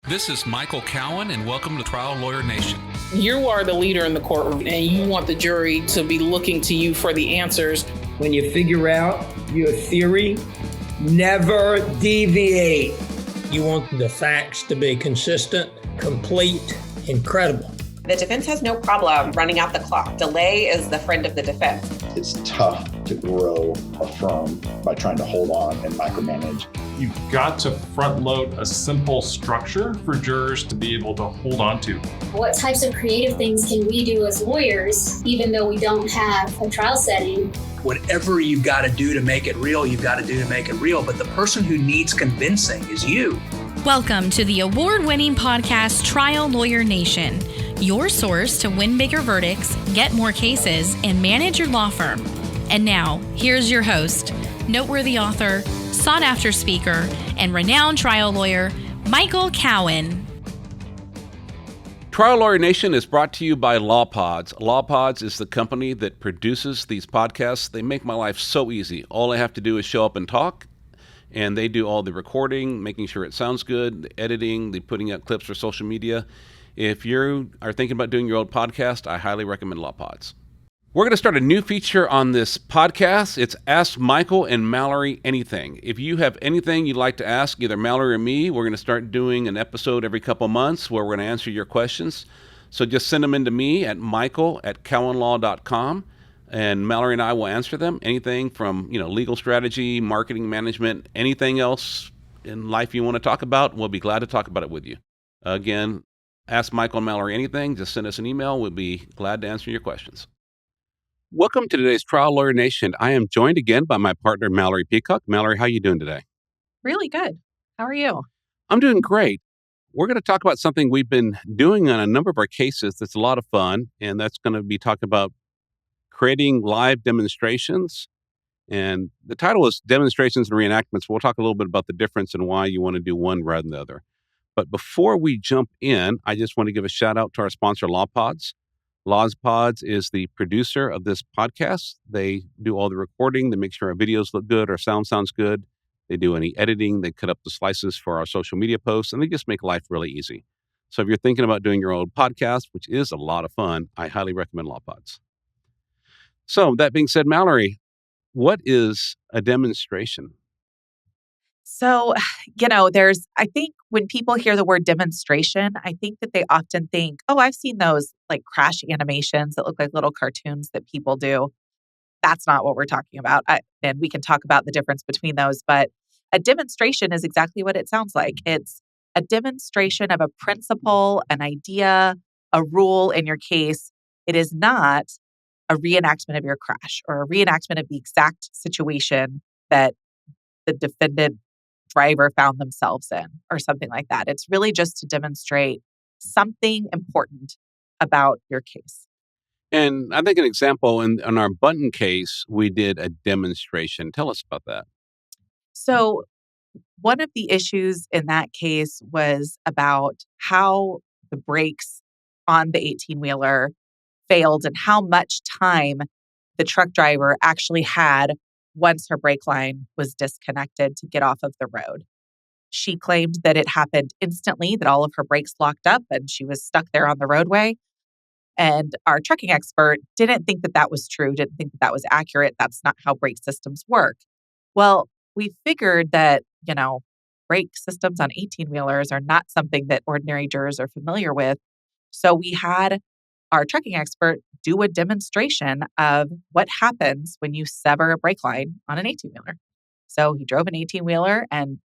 This is Michael Cowen, and welcome to Trial Lawyer Nation. You are the leader in the courtroom, and you want the jury to be looking to you for the answers. When you figure out your theory, never deviate. You want the facts to be consistent, complete, and credible. The defense has no problem running out the clock. Delay is the friend of the defense. It's tough to grow a firm by trying to hold on and micromanage. You've got to front load a simple structure for jurors to be able to hold on to. What types of creative things can we do as lawyers, even though we don't have a trial setting? Whatever you've got to do to make it real, you've got to do to make it real. But the person who needs convincing is you. Welcome to the award-winning podcast, Trial Lawyer Nation, your source to win bigger verdicts, get more cases, and manage your law firm. And now, here's your host, noteworthy author, sought-after speaker, and renowned trial lawyer, Michael Cowen. Trial Lawyer Nation is brought to you by LawPods. LawPods is the company that produces these podcasts. They make my life so easy. All I have to do is show up and talk, and they do all the recording, making sure it sounds good, the editing, the putting out clips for social media. If you are thinking about doing your own podcast, I highly recommend LawPods. We're going to start a new feature on this podcast. It's Ask Michael and Malorie Anything. If you have anything you'd like to ask either Malorie or me, we're going to start doing an episode every couple months where we're going to answer your questions. So just send them in to me at michael@cowenlaw.com, and Malorie and I will answer them. Anything from, legal strategy, marketing management, anything else in life you want to talk about, we'll be glad to talk about it with you. Again, Ask Michael and Malorie Anything. Just send us an email. We'll be glad to answer your questions. Welcome to today's Trial Lawyer Nation. I am joined again by my partner, Malorie Peacock. Malorie, how are you doing today? Really good. How are you? I'm doing great. We're going to talk about something we've been doing on a number of our cases that's a lot of fun, and that's going to be talking about creating live demonstrations. And the title is Demonstrations and Reenactments. We'll talk a little bit about the difference and why you want to do one rather than the other. But before we jump in, I just want to give a shout out to our sponsor, LawPods. LawPods is the producer of this podcast. They do all the recording. They make sure our videos look good, our sound sounds good. They do any editing. They cut up the slices for our social media posts, and they just make life really easy. So if you're thinking about doing your own podcast, which is a lot of fun, I highly recommend LawPods. So that being said, Malorie, what is a demonstration? So, I think when people hear the word demonstration, I think that they often think, oh, I've seen those like crash animations that look like little cartoons that people do. That's not what we're talking about. And we can talk about the difference between those. But a demonstration is exactly what it sounds like. It's a demonstration of a principle, an idea, a rule in your case. It is not a reenactment of your crash or a reenactment of the exact situation that the defendant driver found themselves in or something like that. It's really just to demonstrate something important about your case. And I think an example in our Bunton case, we did a demonstration. Tell us about that. So one of the issues in that case was about how the brakes on the 18-wheeler failed and how much time the truck driver actually had once her brake line was disconnected to get off of the road. She claimed that it happened instantly, that all of her brakes locked up and she was stuck there on the roadway. And our trucking expert didn't think that that was true, didn't think that that was accurate. That's not how brake systems work. Well, we figured that, brake systems on 18-wheelers are not something that ordinary jurors are familiar with. So we had our trucking expert do a demonstration of what happens when you sever a brake line on an 18-wheeler. So he drove an 18-wheeler and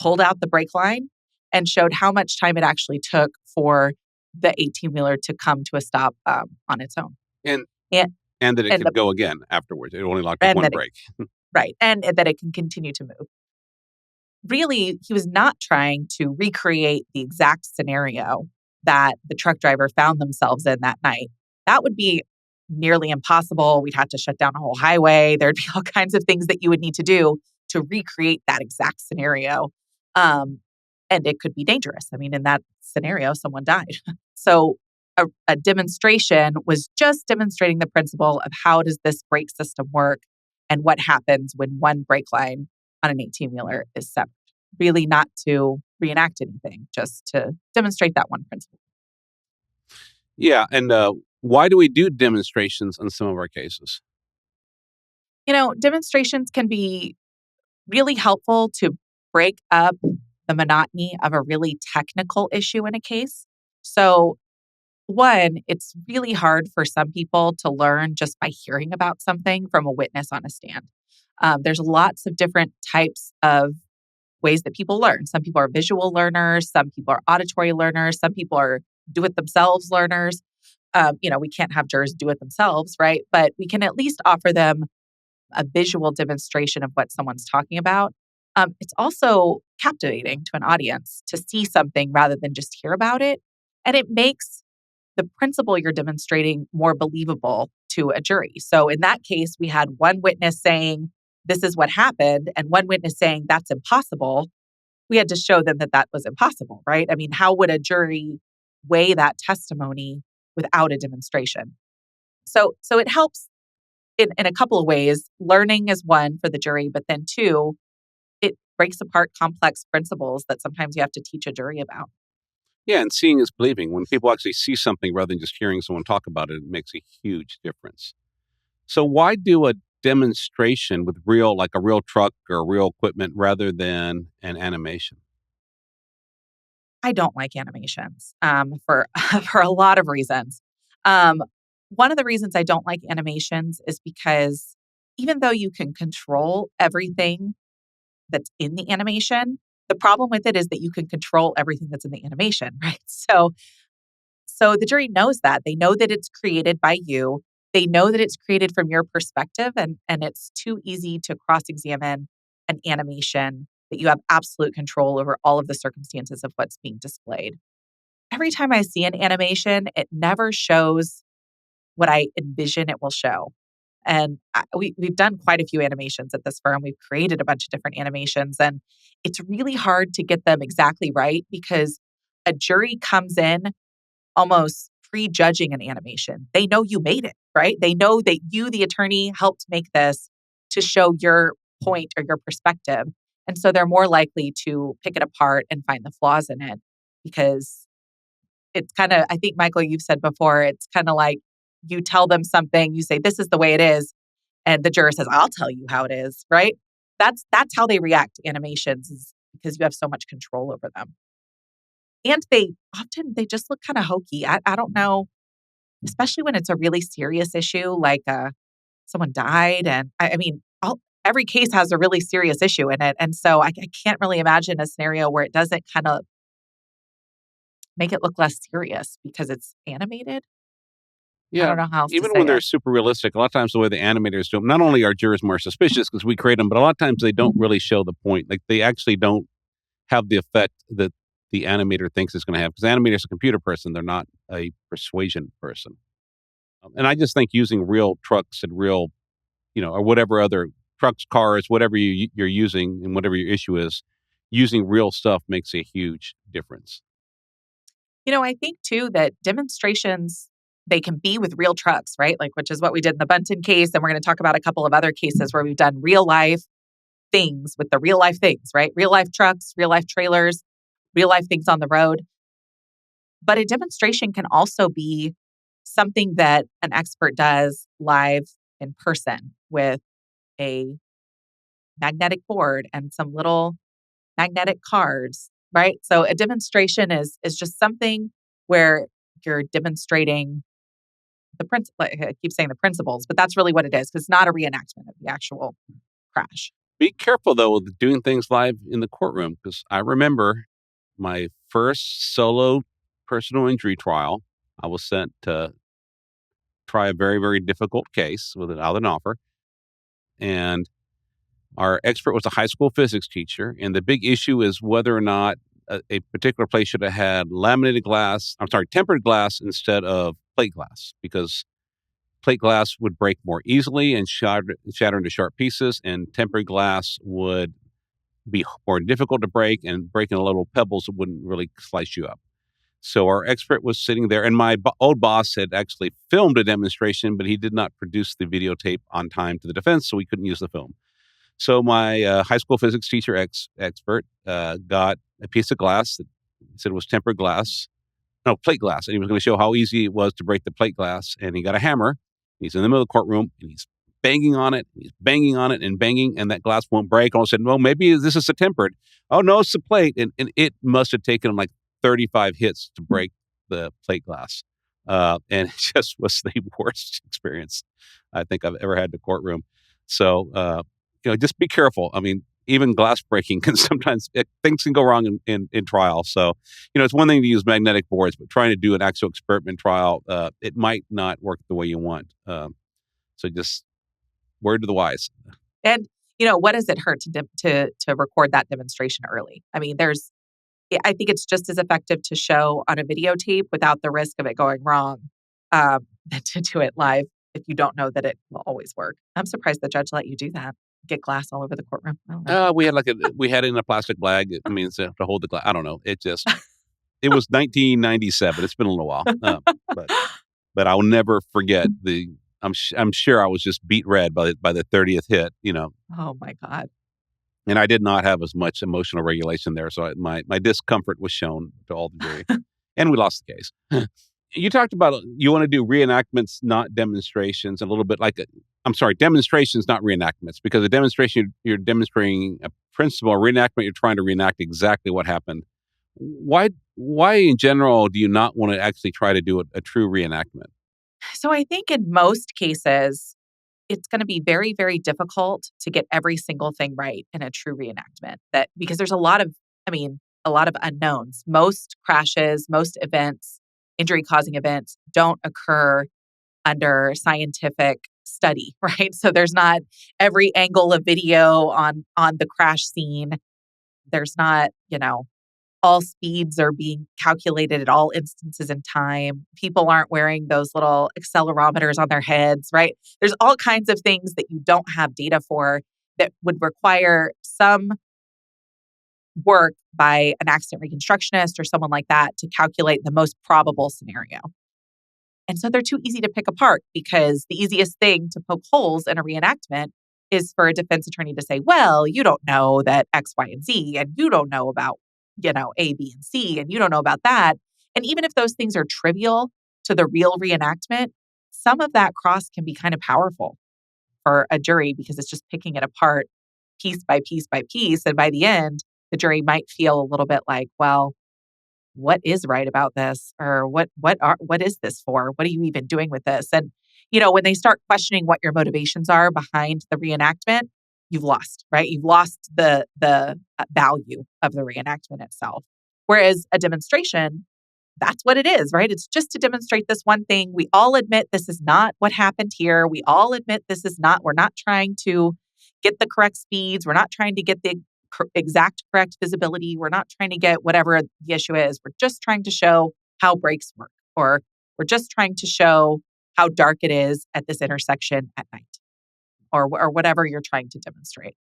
pulled out the brake line and showed how much time it actually took for the 18-wheeler to come to a stop on its own. And that it could go again afterwards. It only locked up one brake. Right. And that it can continue to move. Really, he was not trying to recreate the exact scenario that the truck driver found themselves in that night. That would be nearly impossible. We'd have to shut down a whole highway. There'd be all kinds of things that you would need to do to recreate that exact scenario. And it could be dangerous. I mean, in that scenario, someone died. So a demonstration was just demonstrating the principle of how does this brake system work and what happens when one brake line on an 18-wheeler is severed. Really not to reenact anything, just to demonstrate that one principle. Yeah. And why do we do demonstrations in some of our cases? Demonstrations can be really helpful to break up the monotony of a really technical issue in a case. So, one, it's really hard for some people to learn just by hearing about something from a witness on a stand. There's lots of different types of ways that people learn. Some people are visual learners, some people are auditory learners, some people are do-it-themselves learners. We can't have jurors do it themselves, right? But we can at least offer them a visual demonstration of what someone's talking about. It's also captivating to an audience to see something rather than just hear about it. And it makes the principle you're demonstrating more believable to a jury. So in that case, we had one witness saying, this is what happened, and one witness saying, that's impossible. We had to show them that that was impossible, right? I mean, how would a jury weigh that testimony without a demonstration? So it helps in a couple of ways. Learning is one for the jury, but then two, it breaks apart complex principles that sometimes you have to teach a jury about. Yeah, and seeing is believing. When people actually see something rather than just hearing someone talk about it, it makes a huge difference. So why do a demonstration with like a real truck or real equipment rather than an animation? I don't like animations for for a lot of reasons. One of the reasons I don't like animations is because even though you can control everything that's in the animation, the problem with it is that you can control everything that's in the animation, right? So the jury knows that. They know that it's created by you. They know that it's created from your perspective, and it's too easy to cross-examine an animation that you have absolute control over all of the circumstances of what's being displayed. Every time I see an animation, it never shows what I envision it will show. And we've done quite a few animations at this firm. We've created a bunch of different animations, and it's really hard to get them exactly right because a jury comes in almost prejudging an animation. They know you made it, right? They know that you, the attorney, helped make this to show your point or your perspective. And so they're more likely to pick it apart and find the flaws in it because it's kind of, I think, Michael, you've said before, it's kind of like you tell them something, you say, this is the way it is. And the juror says, I'll tell you how it is, right? That's how they react to animations is because you have so much control over them. And they just look kind of hokey. I don't know, especially when it's a really serious issue, like someone died. And I mean, every case has a really serious issue in it. And so I can't really imagine a scenario where it doesn't kind of make it look less serious because it's animated. Yeah, I don't know how else to even say when they're it. super realistic, a lot of times the way the animators do them, not only are jurors more suspicious because we create them, but a lot of times they don't really show the point. Like they actually don't have the effect that the animator thinks it's going to have because the animator's a computer person. They're not a persuasion person. And I just think using real trucks and real, or whatever other trucks, cars, whatever you're using and whatever your issue is, using real stuff makes a huge difference. I think too that demonstrations, they can be with real trucks, right? Like, which is what we did in the Bunton case. And we're going to talk about a couple of other cases where we've done real life things with the real life things, right? Real life trucks, real life trailers, real life things on the road. But a demonstration can also be something that an expert does live in person with a magnetic board and some little magnetic cards, right? So a demonstration is just something where you're demonstrating the principle. I keep saying the principles, but that's really what it is because it's not a reenactment of the actual crash. Be careful, though, with doing things live in the courtroom because I remember my first solo personal injury trial. I was sent to try a very, very difficult case without an offer. And our expert was a high school physics teacher. And the big issue is whether or not a particular place should have had tempered glass instead of plate glass because plate glass would break more easily and shatter into sharp pieces, and tempered glass would be more difficult to break, and breaking little pebbles wouldn't really slice you up. So our expert was sitting there, and my old boss had actually filmed a demonstration, but he did not produce the videotape on time to the defense, so we couldn't use the film. So my high school physics teacher expert got a piece of glass that he said was tempered glass, no, plate glass. And he was going to show how easy it was to break the plate glass. And he got a hammer. He's in the middle of the courtroom and he's banging on it. He's banging on it and banging, and that glass won't break. All of a sudden, well, maybe this is a tempered. Oh, no, it's a plate. And it must have taken him like 35 hits to break the plate glass. And it just was the worst experience I think I've ever had in a courtroom. So, just be careful. I mean, even glass breaking can sometimes, things can go wrong in trial. So, it's one thing to use magnetic boards, but trying to do an actual experiment trial, it might not work the way you want. So just word to the wise. And, what does it hurt to record that demonstration early? I mean, I think it's just as effective to show on a videotape without the risk of it going wrong than to do it live if you don't know that it will always work. I'm surprised the judge let you do that. Get glass all over the courtroom. I don't know. We had it in a plastic bag. I mean, to hold the glass. I don't know. It was 1997. It's been a little while, but I'll never forget I'm sure I was just beat red by the 30th hit. Oh my God. And I did not have as much emotional regulation there, so my discomfort was shown to all the jury, and we lost the case. You talked about you want to do reenactments, not demonstrations, a little bit demonstrations, not reenactments, because a demonstration, you're demonstrating a principle. A reenactment, you're trying to reenact exactly what happened. Why in general do you not want to actually try to do a true reenactment? So I think in most cases, it's going to be very, very difficult to get every single thing right in a true reenactment. Because there's a lot of unknowns. Most crashes, most events, injury-causing events don't occur under scientific study, right? So there's not every angle of video on the crash scene. There's not, all speeds are being calculated at all instances in time. People aren't wearing those little accelerometers on their heads, right? There's all kinds of things that you don't have data for that would require some work by an accident reconstructionist or someone like that to calculate the most probable scenario. And so they're too easy to pick apart because the easiest thing to poke holes in a reenactment is for a defense attorney to say, well, you don't know that X, Y, and Z, and you don't know about, A, B, and C, and you don't know about that. And even if those things are trivial to the real reenactment, some of that cross can be kind of powerful for a jury because it's just picking it apart piece by piece by piece. And by the end, the jury might feel a little bit like, well, what is right about this? Or what is this for? What are you even doing with this? And, when they start questioning what your motivations are behind the reenactment, you've lost, right? You've lost the value of the reenactment itself. Whereas a demonstration, that's what it is, right? It's just to demonstrate this one thing. We all admit this is not what happened here. We all admit we're not trying to get the correct speeds. We're not trying to get the exact correct visibility. We're not trying to get whatever the issue is. We're just trying to show how brakes work, or we're just trying to show how dark it is at this intersection at night, or whatever you're trying to demonstrate.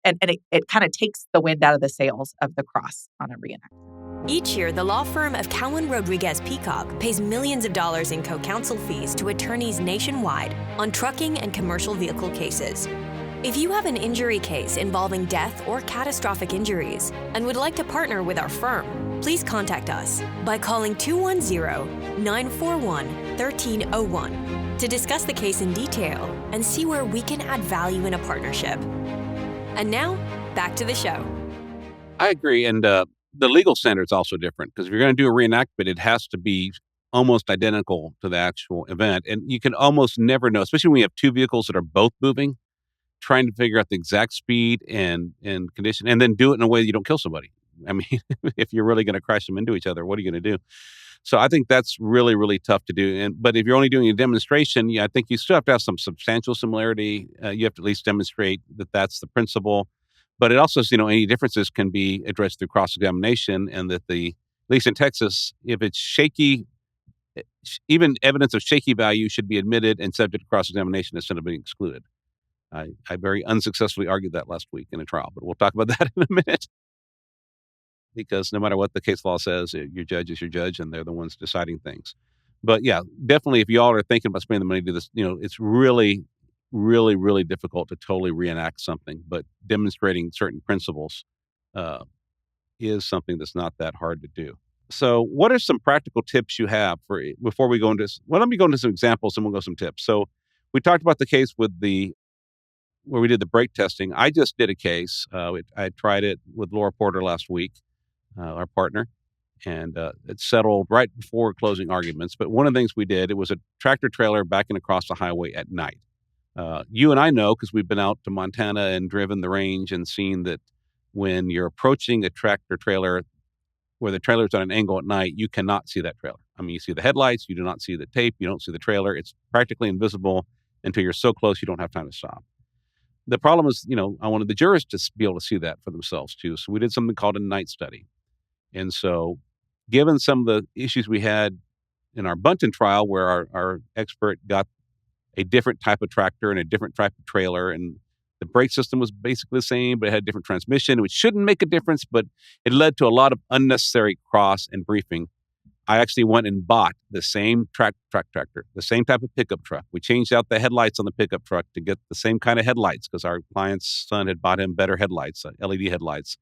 And it kind of takes the wind out of the sails of the cross on a reenactment. Each year, the law firm of Cowen Rodriguez Peacock pays millions of dollars in co-counsel fees to attorneys nationwide on trucking and commercial vehicle cases. If you have an injury case involving death or catastrophic injuries and would like to partner with our firm, please contact us by calling 210-941-1301 to discuss the case in detail and see where we can add value in a partnership. And now, back to the show. I agree. And the legal standard's also different because if you're going to do a reenactment, it has to be almost identical to the actual event. And you can almost never know, especially when you have two vehicles that are both moving, trying to figure out the exact speed and condition, and then do it in a way that you don't kill somebody. I mean, if you're really going to crash them into each other, what are you going to do? So I think that's really, really tough to do. But if you're only doing a demonstration, I think you still have to have some substantial similarity. You have to at least demonstrate that that's the principle. But it also, any differences can be addressed through cross-examination, and that at least in Texas, if it's shaky, even evidence of shaky value should be admitted and subject to cross-examination instead of being excluded. I very unsuccessfully argued that last week in a trial, but we'll talk about that in a minute. Because no matter what the case law says, your judge is your judge, and they're the ones deciding things. But yeah, definitely, if y'all are thinking about spending the money to do this, it's really, really, really difficult to totally reenact something. But demonstrating certain principles is something that's not that hard to do. So what are some practical tips you have for before we go into this? Well, let me go into some examples and we'll go some tips. So we talked about the case with where we did the brake testing. I just did a case. I tried it with Laura Porter last week, our partner, and it settled right before closing arguments. But one of the things we did, it was a tractor trailer backing across the highway at night. You and I know, because we've been out to Montana and driven the range and seen that when you're approaching a tractor trailer where the trailer's on an angle at night, you cannot see that trailer. I mean, you see the headlights, you do not see the tape, you don't see the trailer. It's practically invisible until you're so close you don't have time to stop. The problem is, I wanted the jurors to be able to see that for themselves too. So we did something called a night study. And so given some of the issues we had in our Bunton trial where our expert got a different type of tractor and a different type of trailer, and the brake system was basically the same, but it had a different transmission, which shouldn't make a difference, but it led to a lot of unnecessary cross and briefing. I actually went and bought the same tractor, the same type of pickup truck. We changed out the headlights on the pickup truck to get the same kind of headlights because our client's son had bought him better headlights, LED headlights.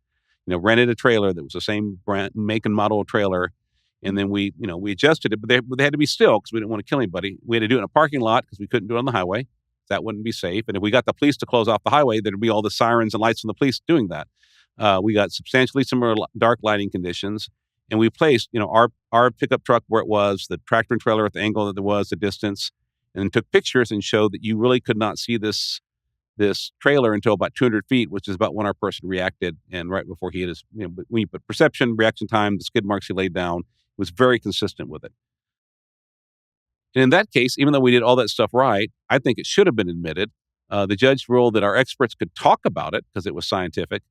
Rented a trailer that was the same brand, make and model trailer. And then we adjusted it, but they had to be still because we didn't want to kill anybody. We had to do it in a parking lot because we couldn't do it on the highway. That wouldn't be safe. And if we got the police to close off the highway, there'd be all the sirens and lights from the police doing that. We got substantially similar dark lighting conditions. And we placed, our pickup truck where it was, the tractor and trailer at the angle that there was, the distance, and took pictures and showed that you really could not see this trailer until about 200 feet, which is about when our person reacted. And right before he hit his, when you put perception, reaction time, the skid marks he laid down, it was very consistent with it. And in that case, even though we did all that stuff right, I think it should have been admitted. The judge ruled that our experts could talk about it because it was scientific,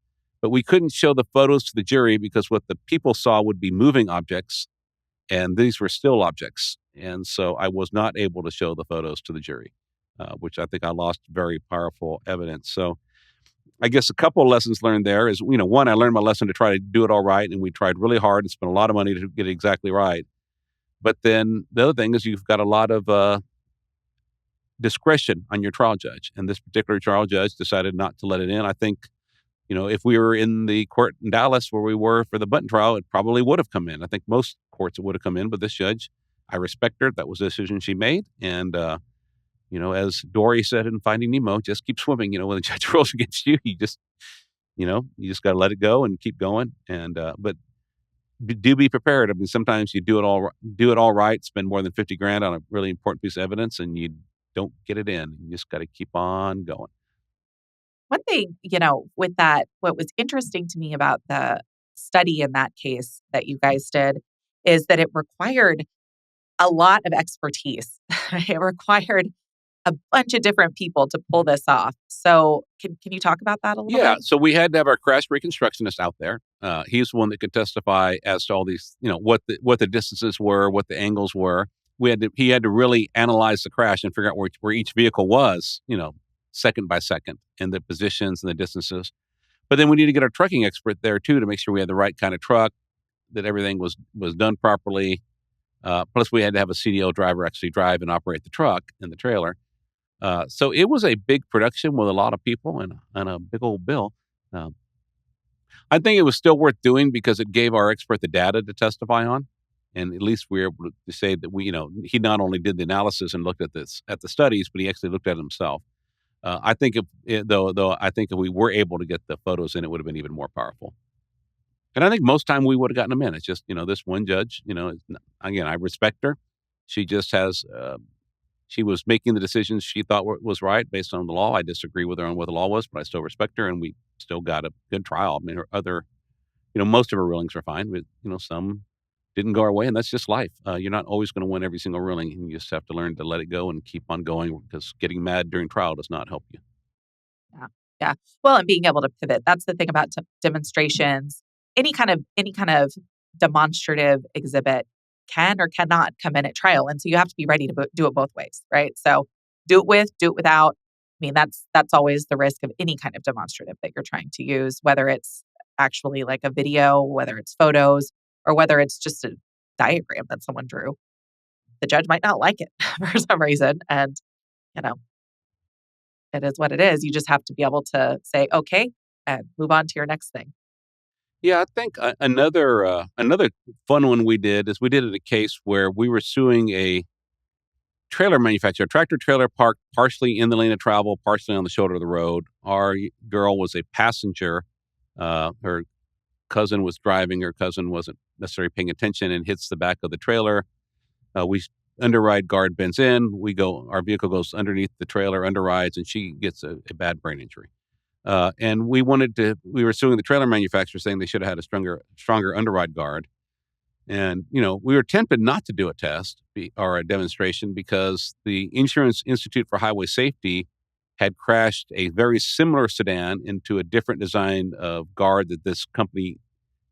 but we couldn't show the photos to the jury because what the people saw would be moving objects, and these were still objects. And so I was not able to show the photos to the jury, which I think I lost very powerful evidence. So I guess a couple of lessons learned there is, one, I learned my lesson to try to do it all right, and we tried really hard and spent a lot of money to get it exactly right. But then the other thing is you've got a lot of discretion on your trial judge, and this particular trial judge decided not to let it in. I think, if we were in the court in Dallas where we were for the Bunton trial, it probably would have come in. I think most courts it would have come in, but this judge, I respect her. That was a decision she made. And, as Dory said in Finding Nemo, just keep swimming. When the judge rules against you, you just got to let it go and keep going. And, but do be prepared. I mean, sometimes you do it all right, spend more than $50,000 on a really important piece of evidence, and you don't get it in. You just got to keep on going. One thing, with that, what was interesting to me about the study in that case that you guys did is that it required a lot of expertise. It required a bunch of different people to pull this off. So can you talk about that a little bit? Yeah. So we had to have our crash reconstructionist out there. He's the one that could testify as to all these, what the distances were, what the angles were. He had to really analyze the crash and figure out where each vehicle was, second by second, and the positions and the distances. But then we need to get our trucking expert there too to make sure we had the right kind of truck, that everything was done properly. Plus we had to have a CDL driver actually drive and operate the truck and the trailer. So it was a big production with a lot of people and a big old bill. I think it was still worth doing because it gave our expert the data to testify on. And at least we were able to say that he not only did the analysis and looked at the studies, but he actually looked at it himself. I think if we were able to get the photos in, it would have been even more powerful. And I think most time we would have gotten them in. It's just, this one judge, again, I respect her. She just has, she was making the decisions she thought was right based on the law. I disagree with her on what the law was, but I still respect her, and we still got a good trial. I mean, her other, most of her rulings were fine, but, some didn't go our way, and that's just life. You're not always going to win every single ruling, and you just have to learn to let it go and keep on going because getting mad during trial does not help you. Yeah. Well, and being able to pivot. That's the thing about demonstrations. Any kind of demonstrative exhibit can or cannot come in at trial. And so you have to be ready to do it both ways, right? So do it without. I mean, that's always the risk of any kind of demonstrative that you're trying to use, whether it's actually like a video, whether it's photos, or whether it's just a diagram that someone drew. The judge might not like it for some reason. And, it is what it is. You just have to be able to say, okay, and move on to your next thing. Yeah, I think another fun one we did is we did it a case where we were suing a trailer manufacturer, a tractor trailer parked partially in the lane of travel, partially on the shoulder of the road. Our girl was a passenger. Her cousin was driving. Her cousin wasn't necessarily paying attention and hits the back of the trailer. We underride guard bends in. Our vehicle goes underneath the trailer, underrides, and she gets a bad brain injury. And we were suing the trailer manufacturer saying they should have had a stronger underride guard. And, we were tempted not to do a test or a demonstration because the Insurance Institute for Highway Safety had crashed a very similar sedan into a different design of guard that this company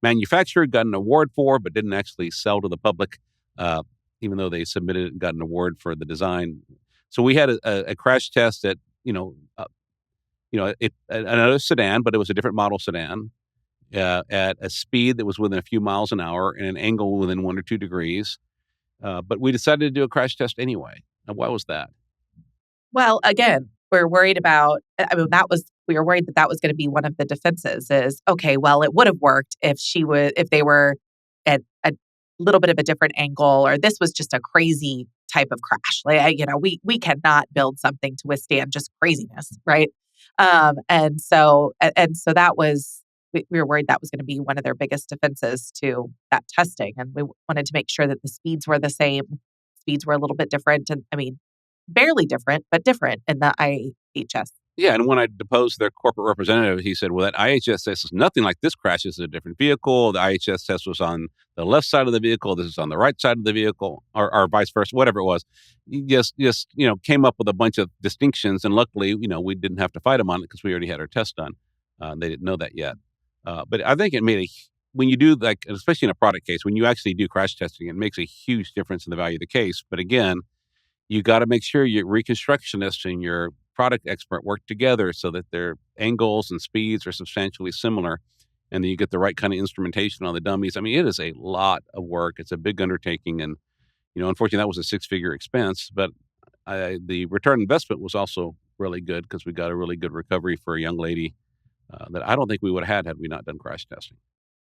manufactured, got an award for, but didn't actually sell to the public, even though they submitted it and got an award for the design. So we had a crash test at, another sedan, but it was a different model sedan at a speed that was within a few miles an hour and an angle within 1 or 2 degrees. But we decided to do a crash test anyway. And why was that? Well, again, we're worried about, we were worried that was going to be one of the defenses is, okay, well, it would have worked if they were at a little bit of a different angle, or this was just a crazy type of crash. We cannot build something to withstand just craziness, right? And so that was, we were worried that was going to be one of their biggest defenses to that testing. And we wanted to make sure that the speeds were the same. Speeds were a little bit different. And barely different, but different in the IHS. Yeah, and when I deposed their corporate representative, he said, well, that IHS test is nothing like this crash. This is a different vehicle. The IHS test was on the left side of the vehicle. This is on the right side of the vehicle, or vice versa, whatever it was. He just came up with a bunch of distinctions. And luckily, we didn't have to fight him on it because we already had our test done. They didn't know that yet. But I think it made when you do, especially in a product case, when you actually do crash testing, it makes a huge difference in the value of the case. But again, you got to make sure your reconstructionist and your product expert work together so that their angles and speeds are substantially similar, and then you get the right kind of instrumentation on the dummies. I mean, it is a lot of work. It's a big undertaking, and unfortunately, that was a 6-figure expense. But the return on investment was also really good because we got a really good recovery for a young lady that I don't think we would have had we not done crash testing.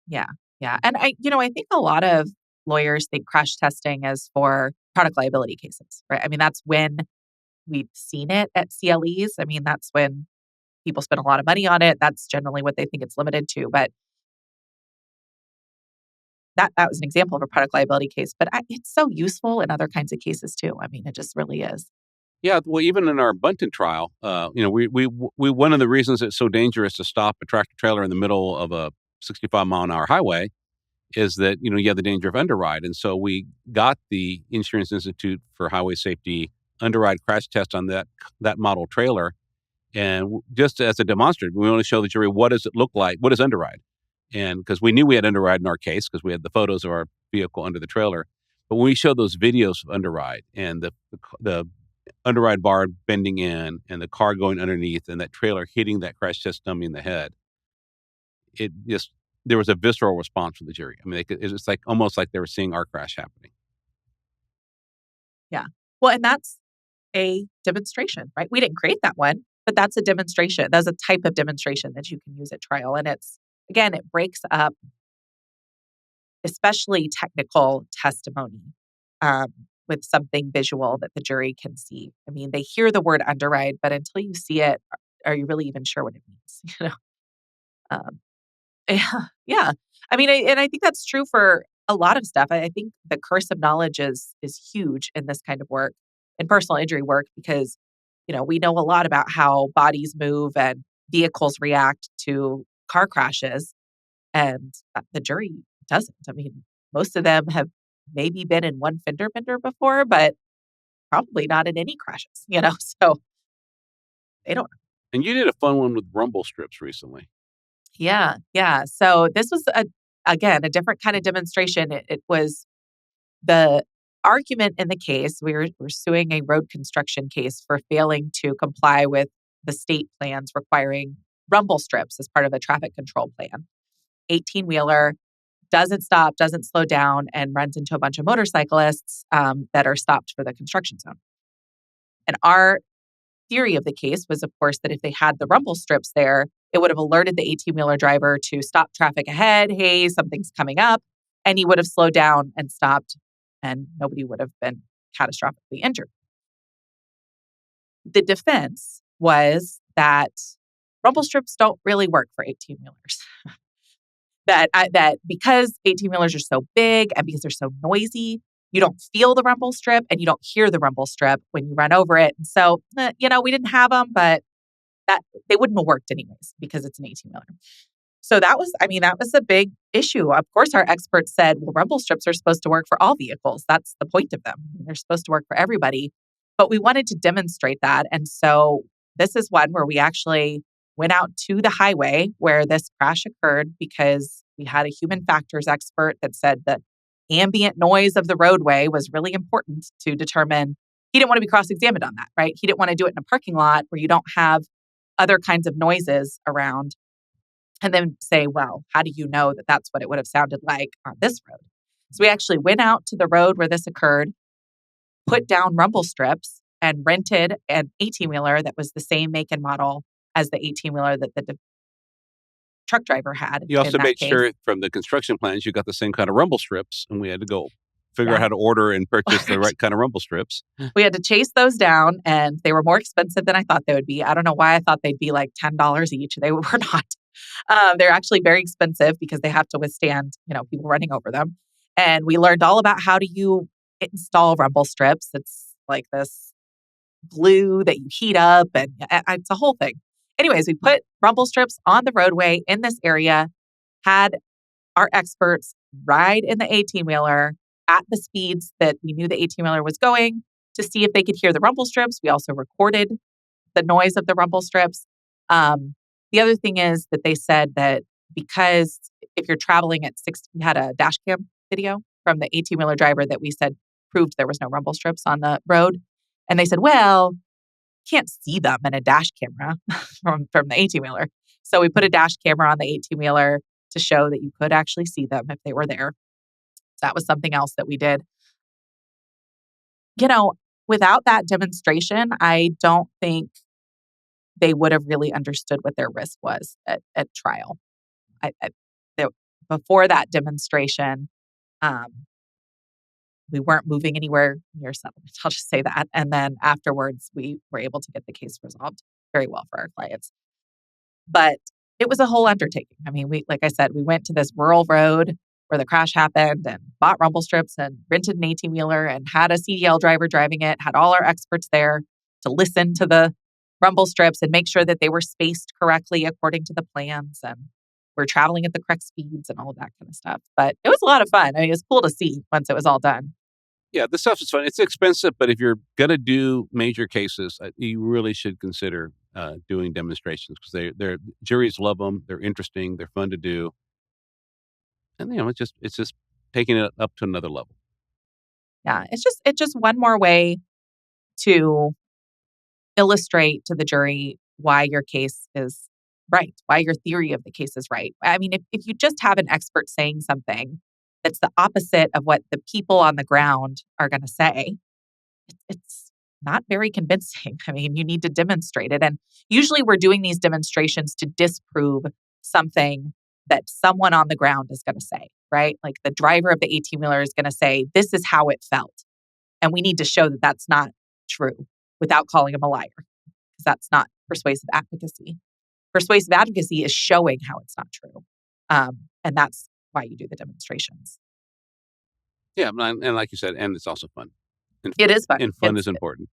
Yeah, and I think a lot of lawyers think crash testing is for product liability cases, right? I mean, that's when we've seen it at CLEs. I mean, that's when people spend a lot of money on it. That's generally what they think it's limited to. But that was an example of a product liability case. But it's so useful in other kinds of cases too. I mean, it just really is. Yeah, well, even in our Bunton trial, we one of the reasons it's so dangerous to stop a tractor trailer in the middle of a 65-mile-an-hour highway is that, you have the danger of underride. And so we got the Insurance Institute for Highway Safety underride crash test on that model trailer. And just as a demonstrative, we want to show the jury, what does it look like? What is underride? And because we knew we had underride in our case because we had the photos of our vehicle under the trailer. But when we showed those videos of underride and the underride bar bending in and the car going underneath and that trailer hitting that crash test dummy in the head, there was a visceral response from the jury. I mean, it's almost like they were seeing our crash happening. Yeah. Well, and that's a demonstration, right? We didn't create that one, but that's a demonstration. That's a type of demonstration that you can use at trial. And it breaks up especially technical testimony with something visual that the jury can see. I mean, they hear the word underride, but until you see it, are you really even sure what it means? Yeah. I mean, I think that's true for a lot of stuff. I think the curse of knowledge is huge in this kind of work, in personal injury work, because, we know a lot about how bodies move and vehicles react to car crashes, and the jury doesn't. I mean, most of them have maybe been in one fender bender before, but probably not in any crashes, so they don't know. And you did a fun one with rumble strips recently. Yeah. So this was, a different kind of demonstration. It was the argument in the case. We're suing a road construction case for failing to comply with the state plans requiring rumble strips as part of a traffic control plan. 18-wheeler doesn't stop, doesn't slow down, and runs into a bunch of motorcyclists that are stopped for the construction zone. And our theory of the case was, of course, that if they had the rumble strips there, it would have alerted the 18-wheeler driver to stop traffic ahead. Hey, something's coming up. And he would have slowed down and stopped, and nobody would have been catastrophically injured. The defense was that rumble strips don't really work for 18-wheelers. that because 18-wheelers are so big and because they're so noisy, you don't feel the rumble strip and you don't hear the rumble strip when you run over it. And so, we didn't have them, but that they wouldn't have worked anyways because it's an 18-wheeler. So that was a big issue. Of course, our experts said, well, rumble strips are supposed to work for all vehicles. That's the point of them. They're supposed to work for everybody. But we wanted to demonstrate that. And so this is one where we actually went out to the highway where this crash occurred because we had a human factors expert that said that ambient noise of the roadway was really important to determine. He didn't want to be cross-examined on that, right? He didn't want to do it in a parking lot where you don't have other kinds of noises around and then say, well, how do you know that that's what it would have sounded like on this road? So we actually went out to the road where this occurred, put down rumble strips, and rented an 18-wheeler that was the same make and model as the 18-wheeler that the truck driver had. You also made sure from the construction plans you got the same kind of rumble strips, and we had to go figure out how to order and purchase the right kind of rumble strips. We had to chase those down, and they were more expensive than I thought they would be. I don't know why I thought they'd be like $10 each. They were not. They're actually very expensive because they have to withstand, people running over them. And we learned all about how do you install rumble strips. It's like this glue that you heat up, and it's a whole thing. Anyways, we put rumble strips on the roadway in this area, had our experts ride in the 18-wheeler at the speeds that we knew the 18-wheeler was going to see if they could hear the rumble strips. We also recorded the noise of the rumble strips. The other thing is that they said that because if you're traveling at 60, we had a dash cam video from the 18-wheeler driver that we said proved there was no rumble strips on the road. And they said, well, can't see them in a dash camera from the 18-wheeler. So we put a dash camera on the 18-wheeler to show that you could actually see them if they were there. So that was something else that we did. Without that demonstration, I don't think they would have really understood what their risk was at trial. Before that demonstration, we weren't moving anywhere near settlement. I'll just say that. And then afterwards, we were able to get the case resolved very well for our clients. But it was a whole undertaking. Like I said, we went to this rural road where the crash happened and bought rumble strips and rented an 18-wheeler and had a CDL driver driving it, had all our experts there to listen to the rumble strips and make sure that they were spaced correctly according to the plans. And we're traveling at the correct speeds and all of that kind of stuff. But it was a lot of fun. It was cool to see once it was all done. Yeah, the stuff is fun. It's expensive, but if you're going to do major cases, you really should consider doing demonstrations because they're juries love them. They're interesting. They're fun to do. And, it's just taking it up to another level. Yeah, it's just one more way to illustrate to the jury why your case is right, why your theory of the case is right. If you just have an expert saying something that's the opposite of what the people on the ground are going to say, it's not very convincing. You need to demonstrate it. And usually we're doing these demonstrations to disprove something that someone on the ground is going to say, right? Like the driver of the 18-wheeler is going to say, this is how it felt. And we need to show that that's not true without calling him a liar, because that's not persuasive advocacy. Persuasive advocacy is showing how it's not true. And that's why you do the demonstrations. Yeah, and like you said, and it's also fun. It is fun. And fun is important.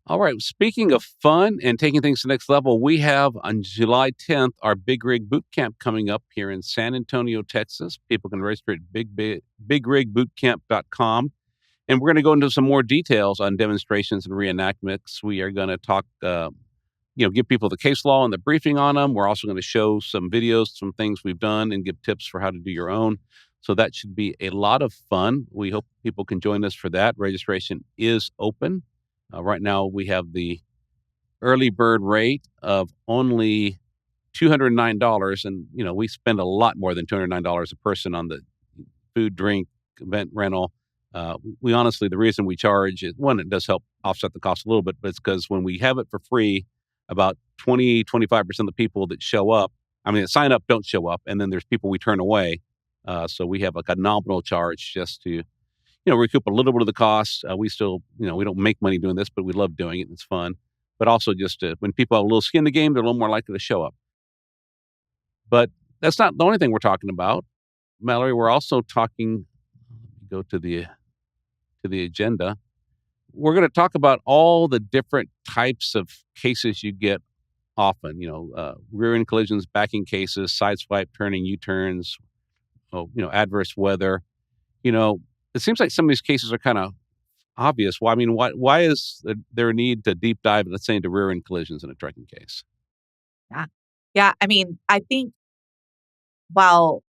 All right, speaking of fun and taking things to the next level, we have on July 10th our Big Rig Boot Camp coming up here in San Antonio, Texas. People can register at bigrigbootcamp.com. And we're going to go into some more details on demonstrations and reenactments. We are going to talk, give people the case law and the briefing on them. We're also going to show some videos, some things we've done, and give tips for how to do your own. So that should be a lot of fun. We hope people can join us for that. Registration is open. Right now, we have the early bird rate of only $209. And, we spend a lot more than $209 a person on the food, drink, event rental. We honestly, the reason we charge is, one, it does help offset the cost a little bit, but it's because when we have it for free, about 20-25% of the people that show up, that sign up don't show up, and then there's people we turn away. So we have like a nominal charge just to recoup a little bit of the costs. We still, we don't make money doing this, but we love doing it. It's fun. But also just when people have a little skin in the game, they're a little more likely to show up. But that's not the only thing we're talking about. Malorie, we're also talking, go to the agenda. We're going to talk about all the different types of cases you get often, rear end collisions, backing cases, sideswipe, turning, U-turns, adverse weather. It seems like some of these cases are kind of obvious. Why is there a need to deep dive, let's say, into rear end collisions in a trucking case? Yeah. I think while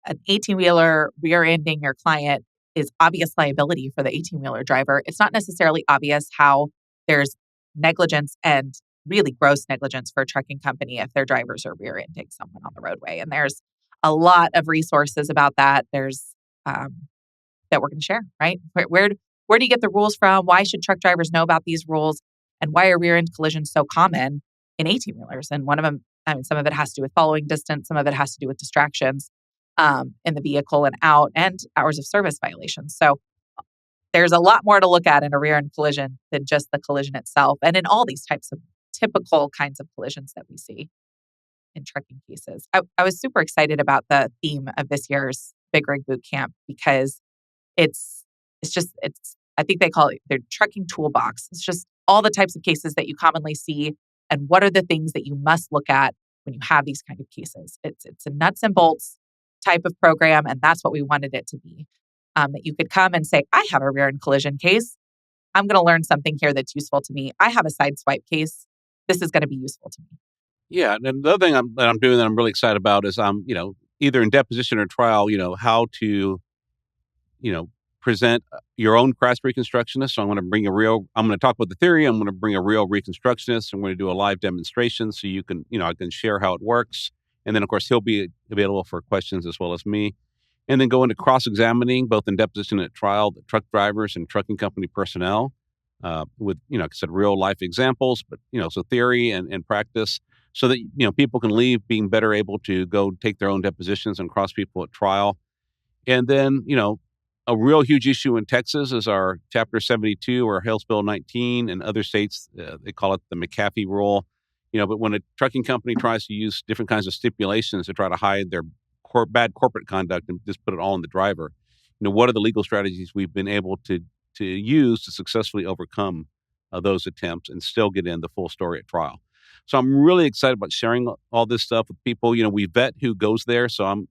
an 18-wheeler rear-ending your client is obvious liability for the 18-wheeler driver, it's not necessarily obvious how there's negligence and really gross negligence for a trucking company if their drivers are rear-ending someone on the roadway. And there's a lot of resources about that. There's that we're going to share, right? Where do you get the rules from? Why should truck drivers know about these rules? And why are rear-end collisions so common in 18-wheelers? And one of them, some of it has to do with following distance. Some of it has to do with distractions in the vehicle and out, and hours of service violations. So there's a lot more to look at in a rear-end collision than just the collision itself. And in all these types of typical kinds of collisions that we see in trucking cases. I was super excited about the theme of this year's Big Rig Boot Camp because it's I think they call it their trucking toolbox. It's just all the types of cases that you commonly see and what are the things that you must look at when you have these kind of cases. It's a nuts and bolts type of program, and that's what we wanted it to be. That you could come and say, I have a rear end collision case. I'm going to learn something here that's useful to me. I have a side swipe case. This is going to be useful to me. Yeah, and the other thing that I'm doing that I'm really excited about is either in deposition or trial, how to, present your own crash reconstructionist. So I'm going to talk about the theory. I'm going to bring a real reconstructionist. I'm going to do a live demonstration so you can, I can share how it works. And then, of course, he'll be available for questions as well as me. And then go into cross-examining, both in deposition and at trial, the truck drivers and trucking company personnel with, like I said, real-life examples, but, so theory and practice so that, people can leave being better able to go take their own depositions and cross people at trial. And then, a real huge issue in Texas is our Chapter 72 or House Bill 19. In other states, they call it the McAfee rule. But when a trucking company tries to use different kinds of stipulations to try to hide their bad corporate conduct and just put it all on the driver, what are the legal strategies we've been able to use to successfully overcome those attempts and still get in the full story at trial? So I'm really excited about sharing all this stuff with people. We vet who goes there, so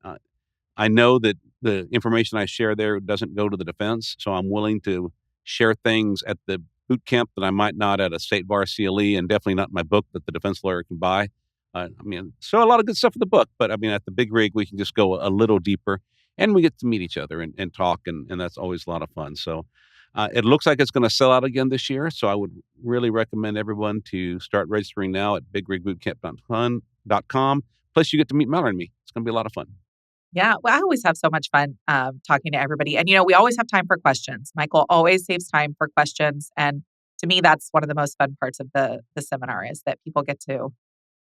I know that the information I share there doesn't go to the defense, so I'm willing to share things at the boot camp that I might not at a state bar CLE, and definitely not in my book that the defense lawyer can buy. So a lot of good stuff in the book, but at the Big Rig, we can just go a little deeper, and we get to meet each other and talk, and that's always a lot of fun. So it looks like it's going to sell out again this year, so I would really recommend everyone to start registering now at bigregbootcamp.com. Plus, you get to meet Malorie and me. It's going to be a lot of fun. Yeah, well, I always have so much fun talking to everybody. And, we always have time for questions. Michael always saves time for questions. And to me, that's one of the most fun parts of the seminar is that people get to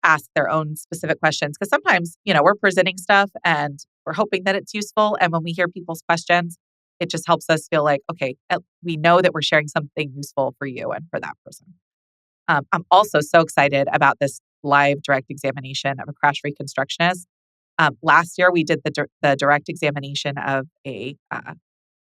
ask their own specific questions. Because sometimes, we're presenting stuff and we're hoping that it's useful. And when we hear people's questions, it just helps us feel like, okay, we know that we're sharing something useful for you and for that person. I'm also so excited about this live direct examination of a crash reconstructionist. Last year, we did the direct examination of a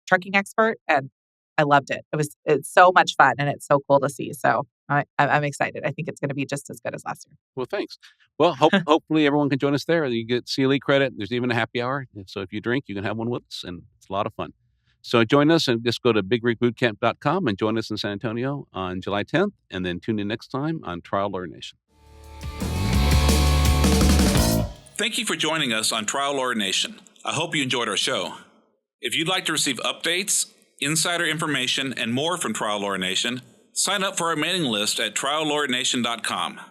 trucking expert, and I loved it. It's so much fun, and it's so cool to see. So I'm excited. I think it's going to be just as good as last year. Well, thanks. Well, hopefully everyone can join us there. You get CLE credit. There's even a happy hour. So if you drink, you can have one with us, and it's a lot of fun. So join us and just go to bigregbootcamp.com and join us in San Antonio on July 10th, and then tune in next time on Trial Lawyer Nation. Thank you for joining us on Trial Lawyer Nation. I hope you enjoyed our show. If you'd like to receive updates, insider information, and more from Trial Lawyer Nation, sign up for our mailing list at triallawyernation.com.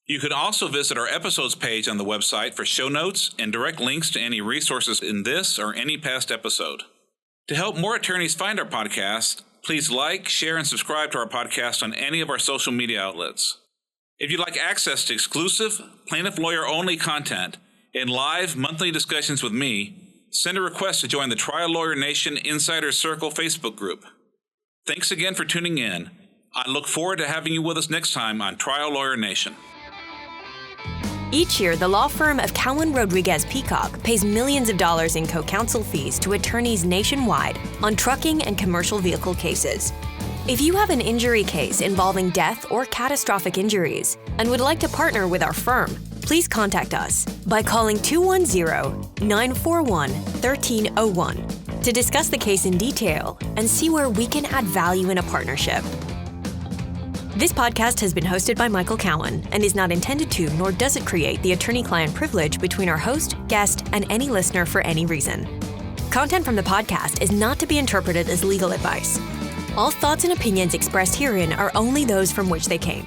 You can also visit our episodes page on the website for show notes and direct links to any resources in this or any past episode. To help more attorneys find our podcast, please like, share, and subscribe to our podcast on any of our social media outlets. If you'd like access to exclusive, plaintiff lawyer-only content and live monthly discussions with me, send a request to join the Trial Lawyer Nation Insider Circle Facebook group. Thanks again for tuning in. I look forward to having you with us next time on Trial Lawyer Nation. Each year, the law firm of Cowen, Rodriguez, Peacock pays millions of dollars in co-counsel fees to attorneys nationwide on trucking and commercial vehicle cases. If you have an injury case involving death or catastrophic injuries and would like to partner with our firm, please contact us by calling 210-941-1301 to discuss the case in detail and see where we can add value in a partnership. This podcast has been hosted by Michael Cowen and is not intended to, nor does it create the attorney-client privilege between our host, guest, and any listener for any reason. Content from the podcast is not to be interpreted as legal advice. All thoughts and opinions expressed herein are only those from which they came.